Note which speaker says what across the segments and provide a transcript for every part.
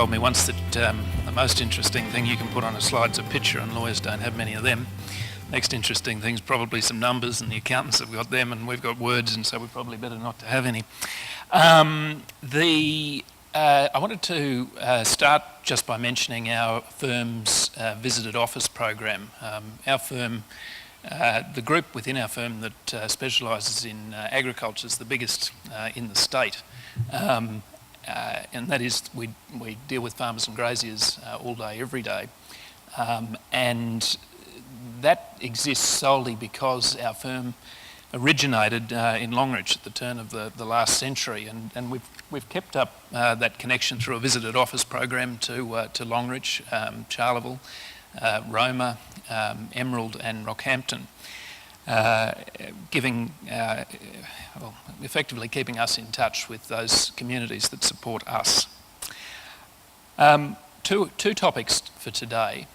Speaker 1: told me once that the most interesting thing you can put on a slide's a picture, and lawyers don't have many of them. Next interesting thing is probably some numbers, and the accountants have got them, and we've got words, and so we're probably better not to have any. I wanted to start just by mentioning our firm's visited office program. Our firm, the group within our firm that specialises in agriculture is the biggest in the state. And that is, we deal with farmers and graziers all day, every day. And that exists solely because our firm originated in Longreach at the turn of the last century, and we've kept up that connection through a visited office program to Longreach, Charleville, Roma, Emerald and Rockhampton, effectively keeping us in touch with those communities that support us. Two topics for today.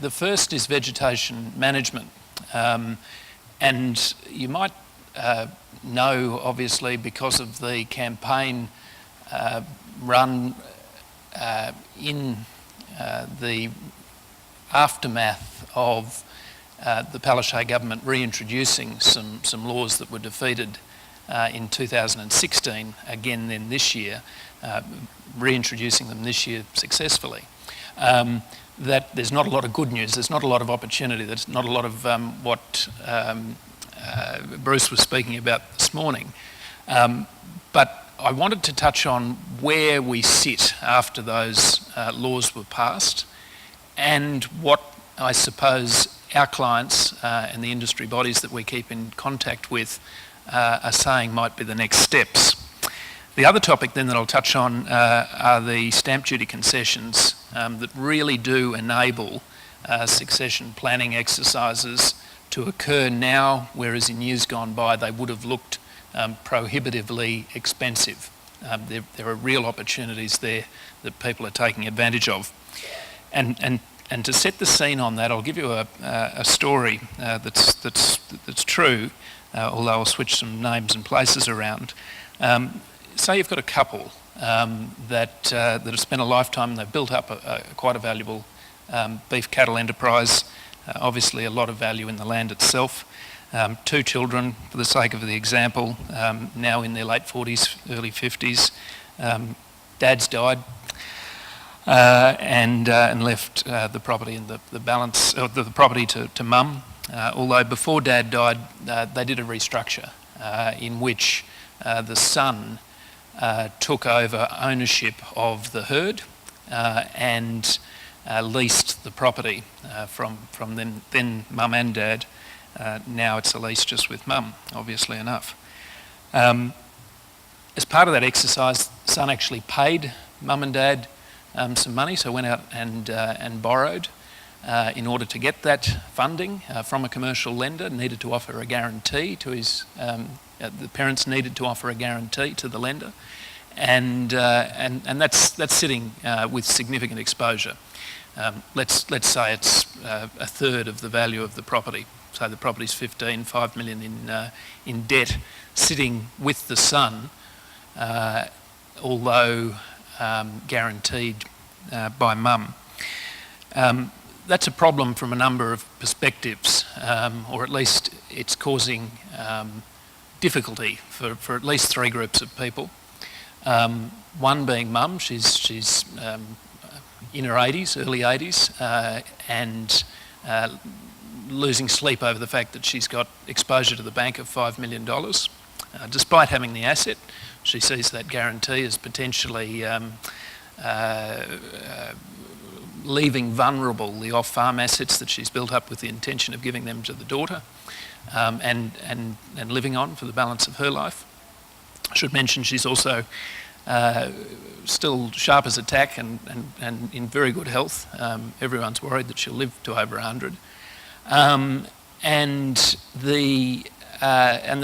Speaker 1: The first is vegetation management, and you might know, obviously, because of the campaign run in the aftermath of the Palaszczuk government reintroducing some laws that were defeated in 2016, again then this year, reintroducing them this year successfully. That there's not a lot of good news, there's not a lot of opportunity, there's not a lot of what Bruce was speaking about this morning. But I wanted to touch on where we sit after those laws were passed, and what I suppose our clients and the industry bodies that we keep in contact with are saying might be the next steps. The other topic then that I'll touch on are the stamp duty concessions that really do enable succession planning exercises to occur now, whereas in years gone by they would have looked prohibitively expensive. There are real opportunities there that people are taking advantage of. And to set the scene on that, I'll give you a story that's true, although I'll switch some names and places around. Say you've got a couple that have spent a lifetime and they've built up quite a valuable beef cattle enterprise, obviously a lot of value in the land itself. Two children, for the sake of the example, now in their late 40s, early 50s. Dad's died. And left the property and the balance of the property to mum. Although before Dad died, they did a restructure in which the son took over ownership of the herd and leased the property from them, then mum and dad. Now it's a lease just with mum, obviously enough. As part of that exercise, the son actually paid mum and dad some money, so went out and borrowed in order to get that funding from a commercial lender. Needed to offer a guarantee to his. The parents needed to offer a guarantee to the lender, and that's sitting with significant exposure. Let's say it's a third of the value of the property. So the property's 5 million in debt, sitting with the son, although guaranteed by mum. That's a problem from a number of perspectives, or at least it's causing difficulty for at least three groups of people. One being mum, she's in her 80s, early 80s, and losing sleep over the fact that she's got exposure to the bank of $5 million. Despite having the asset, she sees that guarantee as potentially leaving vulnerable the off-farm assets that she's built up with the intention of giving them to the daughter and living on for the balance of her life. I should mention she's also still sharp as a tack and in very good health. Everyone's worried that she'll live to over 100. And the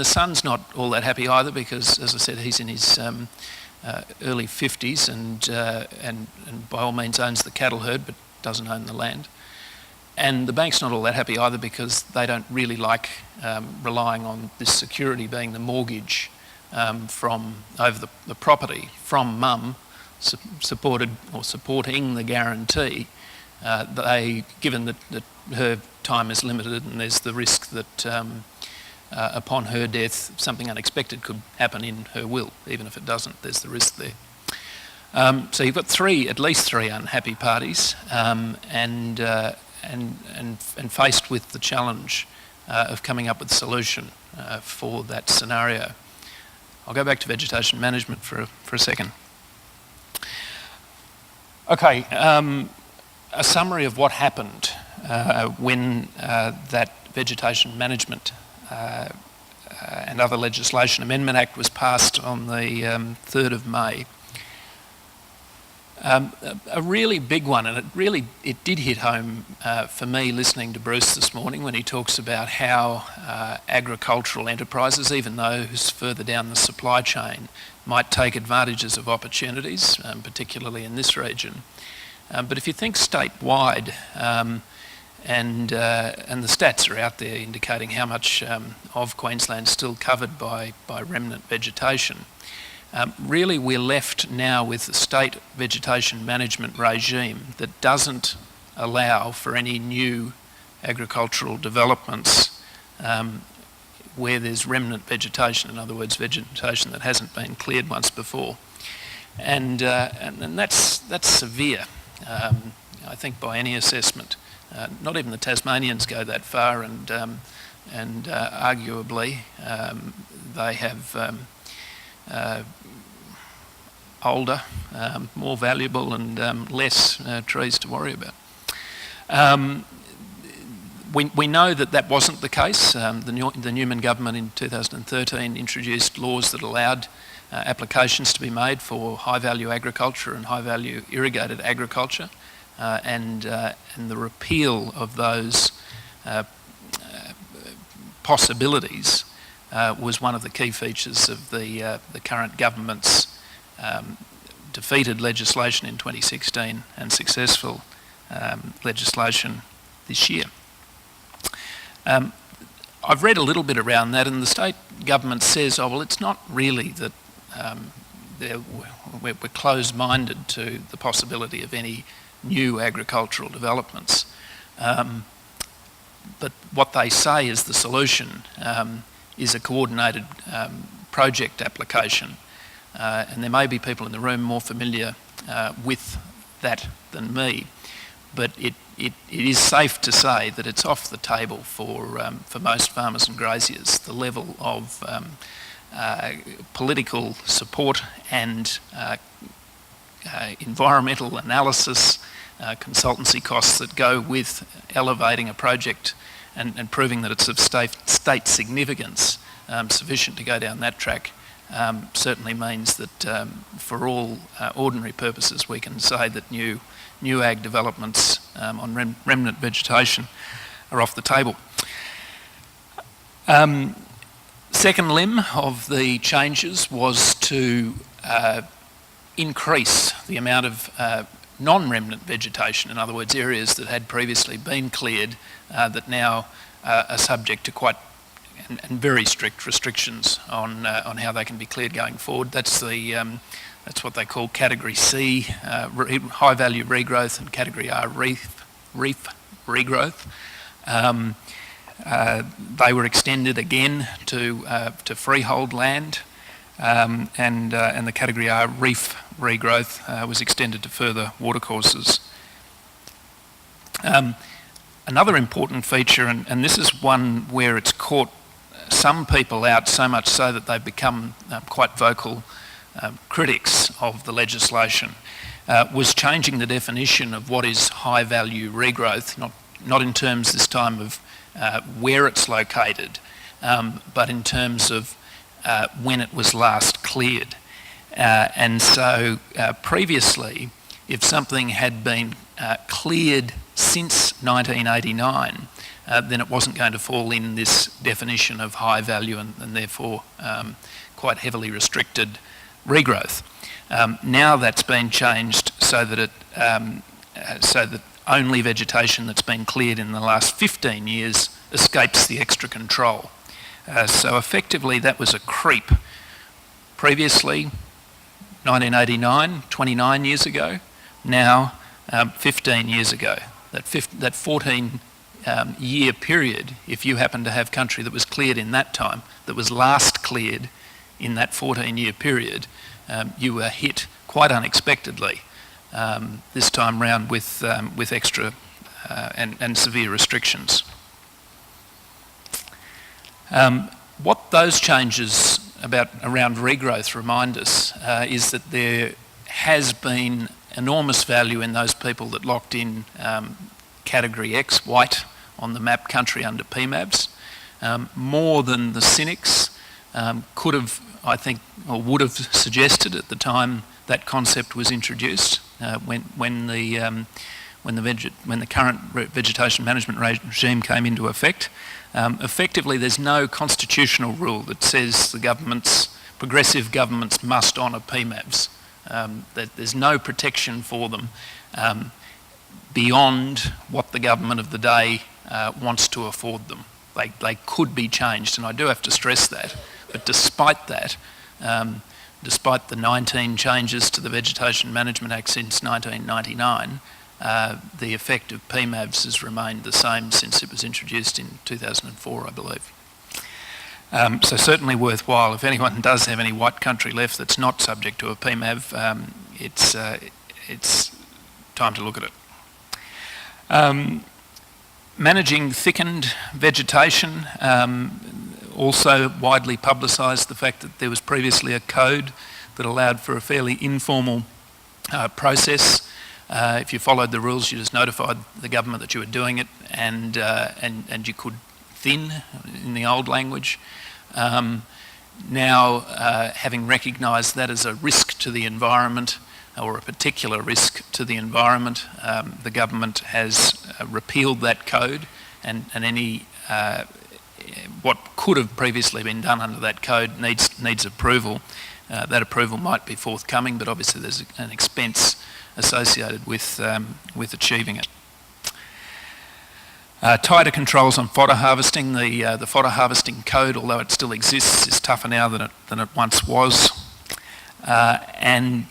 Speaker 1: son's not all that happy either because, as I said, he's in his early 50s and by all means owns the cattle herd but doesn't own the land. And the bank's not all that happy either because they don't really like relying on this security being the mortgage from over the property from mum, supported or supporting the guarantee, given that her time is limited and there's the risk that upon her death something unexpected could happen in her will. Even if it doesn't, there's the risk there. So you've got at least three unhappy parties, and faced with the challenge of coming up with a solution for that scenario. I'll go back to vegetation management for a second. Okay, a summary of what happened when that Vegetation Management and Other Legislation Amendment Act was passed on the 3rd of May. A really big one, and it did hit home for me listening to Bruce this morning when he talks about how agricultural enterprises, even those further down the supply chain, might take advantages of opportunities, particularly in this region. But if you think statewide, and the stats are out there indicating how much of Queensland is still covered by remnant vegetation. Really, we're left now with a state vegetation management regime that doesn't allow for any new agricultural developments where there's remnant vegetation, in other words, vegetation that hasn't been cleared once before. And that's severe, I think, by any assessment. Not even the Tasmanians go that far, and arguably they have older, more valuable and less trees to worry about. We know that wasn't the case. The Newman government in 2013 introduced laws that allowed applications to be made for high-value agriculture and high-value irrigated agriculture, and the repeal of those possibilities was one of the key features of the current government's defeated legislation in 2016 and successful legislation this year. I've read a little bit around that, and the state government says, oh, well, it's not really that we're closed-minded to the possibility of any new agricultural developments. But what they say is the solution is a coordinated project application. And there may be people in the room more familiar with that than me, but it is safe to say that it's off the table for most farmers and graziers. The level of political support and environmental analysis, consultancy costs that go with elevating a project and proving that it's of state significance sufficient to go down that track, certainly means that for all ordinary purposes we can say that new ag developments on remnant vegetation are off the table. Second limb of the changes was to increase the amount of non-remnant vegetation, in other words, areas that had previously been cleared that now are subject to quite and very strict restrictions on how they can be cleared going forward. That's what they call Category C, high-value regrowth, and Category R, reef regrowth. They were extended again to freehold land, and the Category R reef regrowth was extended to further watercourses. Another important feature, and this is one where it's caught some people out so much so that they've become quite vocal critics of the legislation, was changing the definition of what is high-value regrowth, not in terms this time of where it's located, but in terms of when it was last cleared. And so previously, if something had been cleared since 1989, then it wasn't going to fall in this definition of high value and therefore quite heavily restricted regrowth. Now that's been changed so that only vegetation that's been cleared in the last 15 years escapes the extra control. So effectively that was a creep Previously, 1989, 29 years ago, now 15 years ago. That 14-year period, if you happen to have country that was cleared in that time, that was last cleared in that 14-year period, you were hit quite unexpectedly this time round with extra and severe restrictions. What those changes around regrowth remind us is that there has been enormous value in those people that locked in category X, white, on the map country under PMABs, more than the cynics could have, I think, or would have suggested at the time that concept was introduced, when the current vegetation management regime came into effect. Effectively, there's no constitutional rule that says progressive governments must honour PMABs. There's no protection for them beyond what the government of the day wants to afford them. They could be changed, and I do have to stress that. But despite that, despite the 19 changes to the Vegetation Management Act since 1999, the effect of PMABs has remained the same since it was introduced in 2004, I believe. So certainly worthwhile. If anyone does have any white country left that's not subject to a PMAB, it's time to look at it. Managing thickened vegetation, also widely publicised the fact that there was previously a code that allowed for a fairly informal process. If you followed the rules, you just notified the government that you were doing it, and you could thin in the old language. Now, having recognised that as a risk to the environment, or a particular risk to the environment, the government has repealed that code, and any what could have previously been done under that code needs approval. That approval might be forthcoming, but obviously there's an expense associated with achieving it. Tighter controls on fodder harvesting. The fodder harvesting code, although it still exists, is tougher now than it once was. And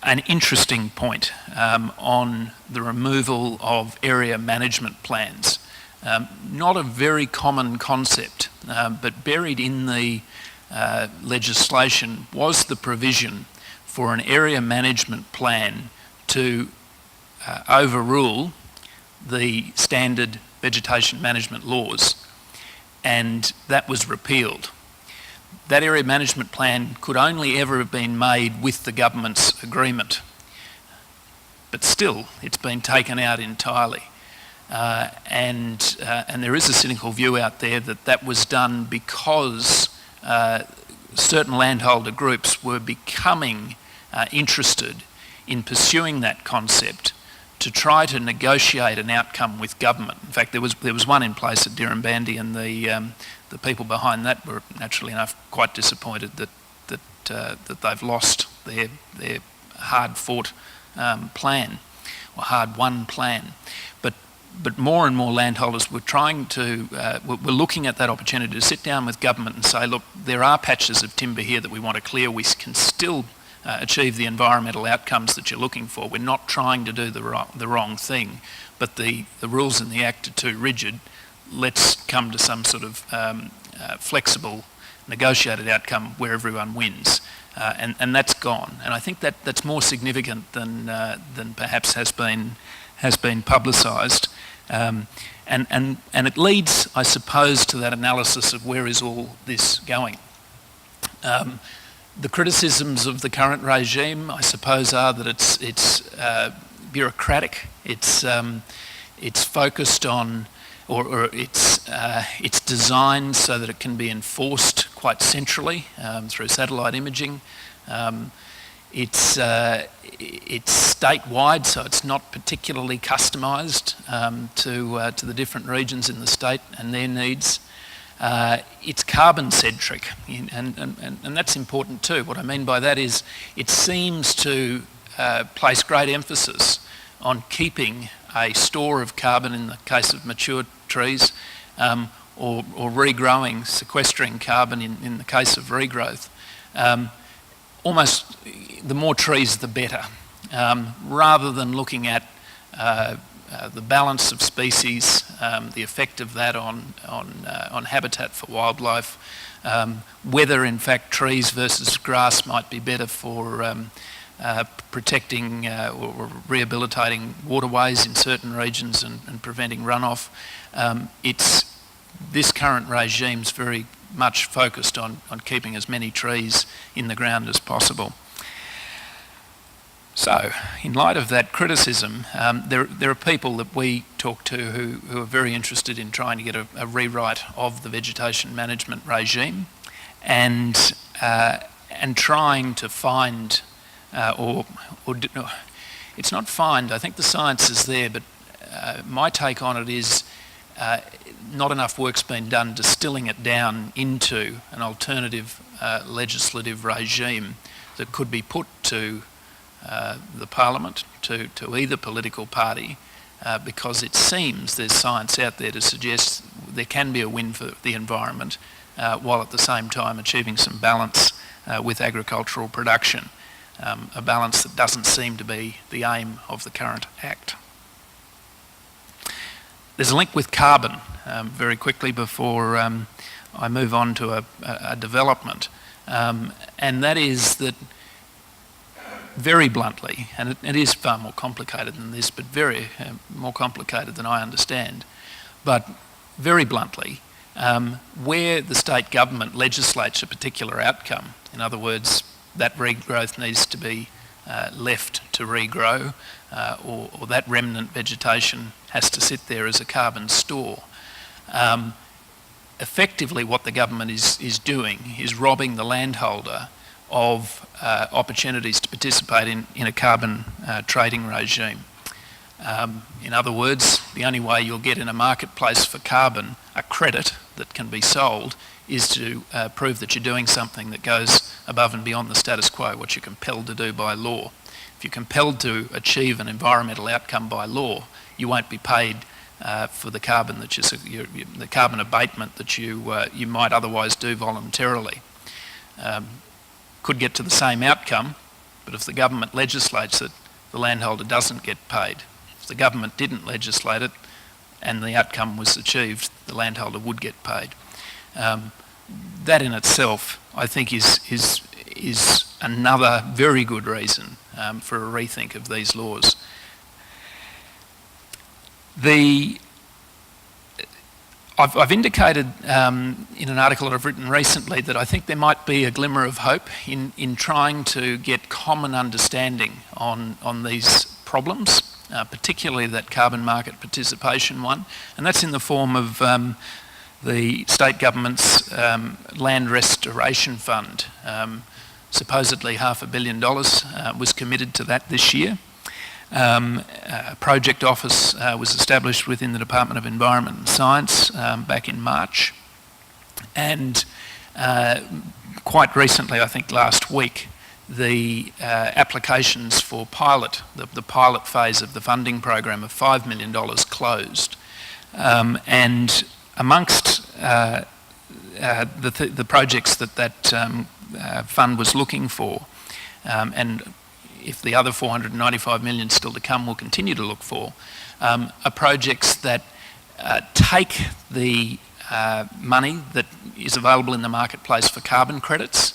Speaker 1: an interesting point on the removal of area management plans. Not a very common concept, but buried in the legislation was the provision for an area management plan to overrule the standard vegetation management laws, and that was repealed. That area management plan could only ever have been made with the government's agreement, but still it's been taken out entirely. And there is a cynical view out there that was done because certain landholder groups were becoming interested in pursuing that concept to try to negotiate an outcome with government. In fact, there was one in place at Dirranbandi, and the people behind that were naturally enough quite disappointed that they've lost their hard-fought plan, or hard-won plan. But more and more landholders were were looking at that opportunity to sit down with government and say, look, there are patches of timber here that we want to clear. We can still achieve the environmental outcomes that you're looking for. We're not trying to do the wrong thing, but the rules in the Act are too rigid. Let's come to some sort of flexible, negotiated outcome where everyone wins. And that's gone. And I think that's more significant than perhaps has been publicised. And it leads, I suppose, to that analysis of where is all this going. The criticisms of the current regime, I suppose, are that it's bureaucratic. It's focused on, or it's designed so that it can be enforced quite centrally through satellite imaging. It's statewide, so it's not particularly customised to the different regions in the state and their needs. It's carbon-centric, and that's important too. What I mean by that is it seems to place great emphasis on keeping a store of carbon in the case of mature trees, or regrowing, sequestering carbon in the case of regrowth. almost the more trees the better, rather than looking at the balance of species, the effect of that on habitat for wildlife, whether in fact trees versus grass might be better for protecting or rehabilitating waterways in certain regions and preventing runoff. This current regime's very much focused on keeping as many trees in the ground as possible. So, in light of that criticism, there are people that we talk to who are very interested in trying to get a rewrite of the vegetation management regime, and trying to find, it's not find. I think the science is there, but my take on it is not enough work's been done distilling it down into an alternative legislative regime that could be put to the Parliament, to either political party, because it seems there's science out there to suggest there can be a win for the environment while at the same time achieving some balance with agricultural production, a balance that doesn't seem to be the aim of the current Act. There's a link with carbon, very quickly before I move on to a development, and that is that, very bluntly, and it is far more complicated than this, but very more complicated than I understand, but very bluntly, where the state government legislates a particular outcome, in other words, that regrowth needs to be left to regrow, or that remnant vegetation has to sit there as a carbon store. Effectively what the government is doing is robbing the landholder of opportunities to participate in a carbon trading regime. In other words, the only way you'll get in a marketplace for carbon a credit that can be sold is to prove that you're doing something that goes above and beyond the status quo, what you're compelled to do by law. If you're compelled to achieve an environmental outcome by law, you won't be paid for the carbon that the carbon abatement that you might otherwise do voluntarily. Could get to the same outcome, but if the government legislates it, the landholder doesn't get paid. If the government didn't legislate it and the outcome was achieved, the landholder would get paid. That in itself, I think, is another very good reason for a rethink of these laws. I've indicated in an article that I've written recently that I think there might be a glimmer of hope in trying to get common understanding on these problems, particularly that carbon market participation one, and that's in the form of the state government's Land Restoration Fund. Supposedly $500 million was committed to that this year. A project office was established within the Department of Environment and Science back in March, and quite recently, I think last week, the applications for the pilot phase of the funding program of $5 million closed, and amongst the projects that fund was looking for, and if the other 495 million still to come, we'll continue to look for, are projects that take the money that is available in the marketplace for carbon credits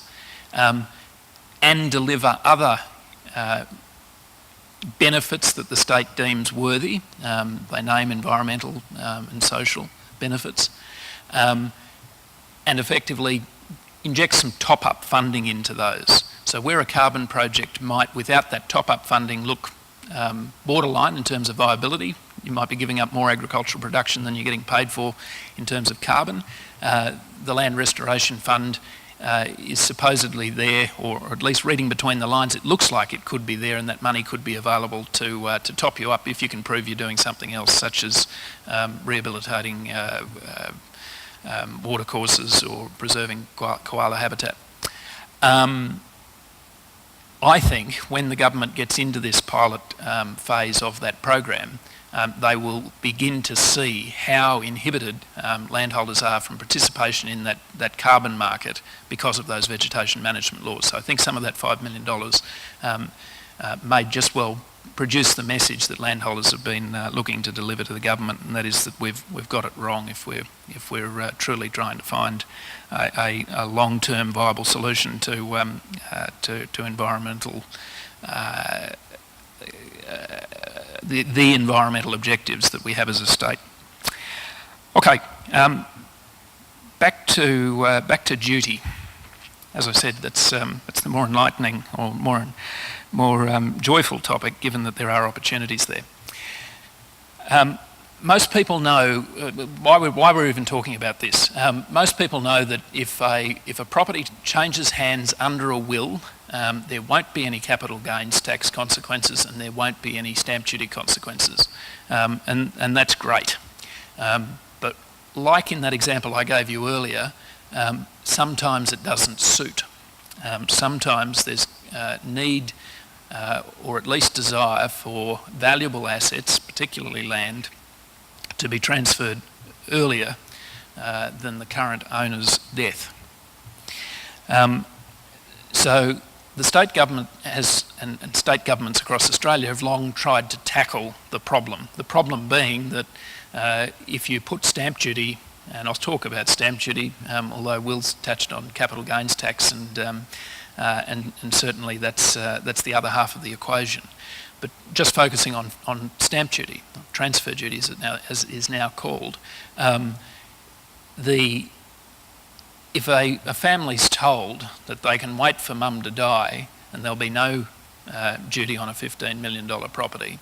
Speaker 1: and deliver other benefits that the state deems worthy. They name environmental and social benefits, and effectively inject some top-up funding into those. So where a carbon project might, without that top-up funding, look borderline in terms of viability, you might be giving up more agricultural production than you're getting paid for in terms of carbon. The Land Restoration Fund is supposedly there, or at least reading between the lines, it looks like it could be there, and that money could be available to top you up if you can prove you're doing something else, such as rehabilitating watercourses or preserving koala habitat. I think when the government gets into this pilot phase of that program, they will begin to see how inhibited landholders are from participation in that carbon market because of those vegetation management laws. So I think some of that $5 million may just well produce the message that landholders have been looking to deliver to the government, and that is that we've got it wrong if we're truly trying to find a long-term viable solution to environmental the environmental objectives that we have as a state. Okay, back to duty. As I said, that's the more enlightening or more joyful topic, given that there are opportunities there. Most people know why we're even talking about this. Most people know that if a property changes hands under a will, there won't be any capital gains tax consequences, and there won't be any stamp duty consequences, and that's great. But like in that example I gave you earlier, sometimes it doesn't suit. Sometimes there's need or at least desire for valuable assets, particularly land, to be transferred earlier than the current owner's death. So the state government has, and state governments across Australia have long tried to tackle the problem. The problem being that if you put stamp duty, and I'll talk about stamp duty, although Will's touched on capital gains tax, and certainly that's the other half of the equation. But just focusing on stamp duty, transfer duty as it is now called, if a family's told that they can wait for mum to die and there'll be no duty on a $15 million property,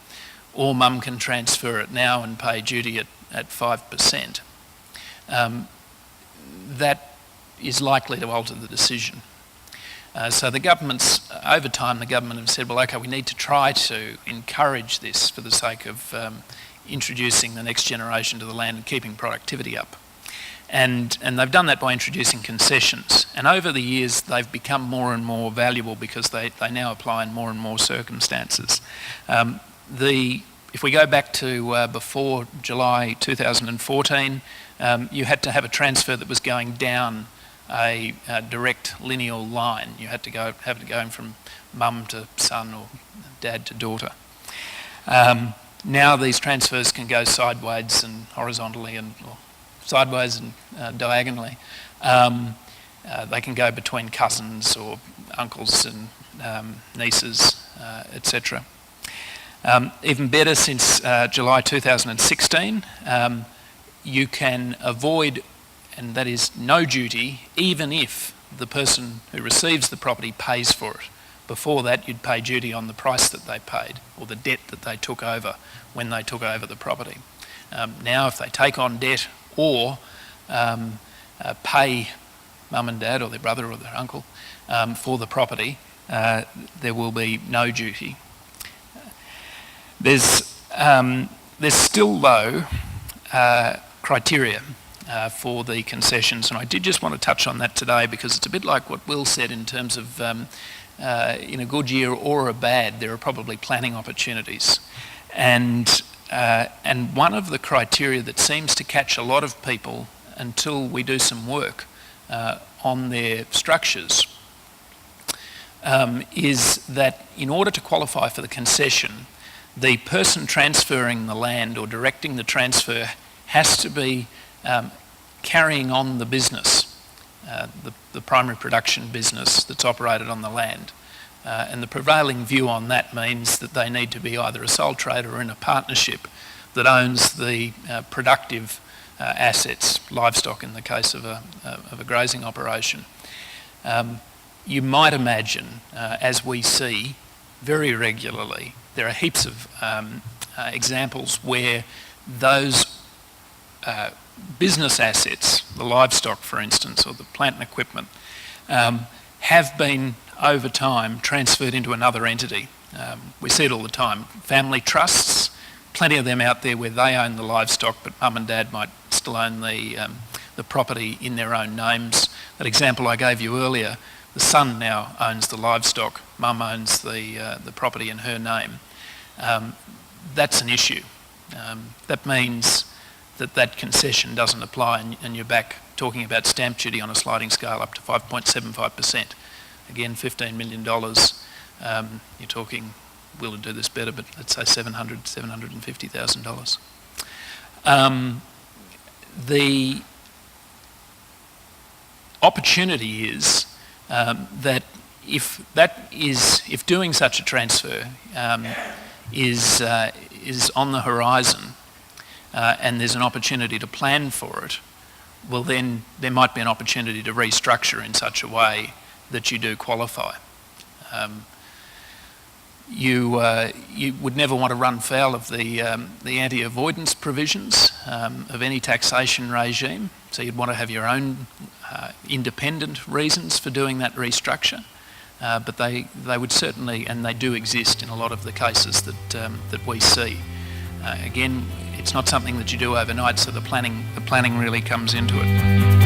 Speaker 1: or mum can transfer it now and pay duty at 5%, that is likely to alter the decision. So the governments, over time, the government have said, well, okay, we need to try to encourage this for the sake of introducing the next generation to the land and keeping productivity up. And they've done that by introducing concessions. And over the years, they've become more and more valuable because they now apply in more and more circumstances. If we go back to before July 2014, you had to have a transfer that was going down a direct lineal line. You had to have it going from mum to son or dad to daughter. Now these transfers can go sideways and horizontally, or sideways and diagonally. They can go between cousins or uncles and nieces, etc. Even better, since July 2016, you can avoid, and that is no duty, even if the person who receives the property pays for it. Before that, you'd pay duty on the price that they paid or the debt that they took over when they took over the property. Now, if they take on debt or pay mum and dad or their brother or their uncle for the property, there will be no duty. There's still, though, criteria for the concessions, and I did just want to touch on that today because it's a bit like what Will said in terms of in a good year or a bad, there are probably planning opportunities. And one of the criteria that seems to catch a lot of people until we do some work on their structures is that in order to qualify for the concession, the person transferring the land or directing the transfer has to be carrying on the business, the primary production business that's operated on the land. And the prevailing view on that means that they need to be either a sole trader or in a partnership that owns the productive assets, livestock in the case of a grazing operation. You might imagine, as we see very regularly, there are heaps of examples where those business assets, the livestock for instance, or the plant and equipment, have been over time transferred into another entity. We see it all the time. Family trusts, plenty of them out there where they own the livestock but mum and dad might still own the property in their own names. That example I gave you earlier the son now owns the livestock, mum owns the property in her name, that's an issue. That means that concession doesn't apply, and you're back talking about stamp duty on a sliding scale up to 5.75%. Again, $15 million. You're talking, we'll do this better, but let's say $750,000. The opportunity is that if doing such a transfer is on the horizon and there's an opportunity to plan for it, well then there might be an opportunity to restructure in such a way that you do qualify. You would never want to run foul of the anti-avoidance provisions of any taxation regime, so you'd want to have your own independent reasons for doing that restructure, but they would certainly, and they do exist in a lot of the cases that we see. Again, it's not something that you do overnight, so the planning really comes into it.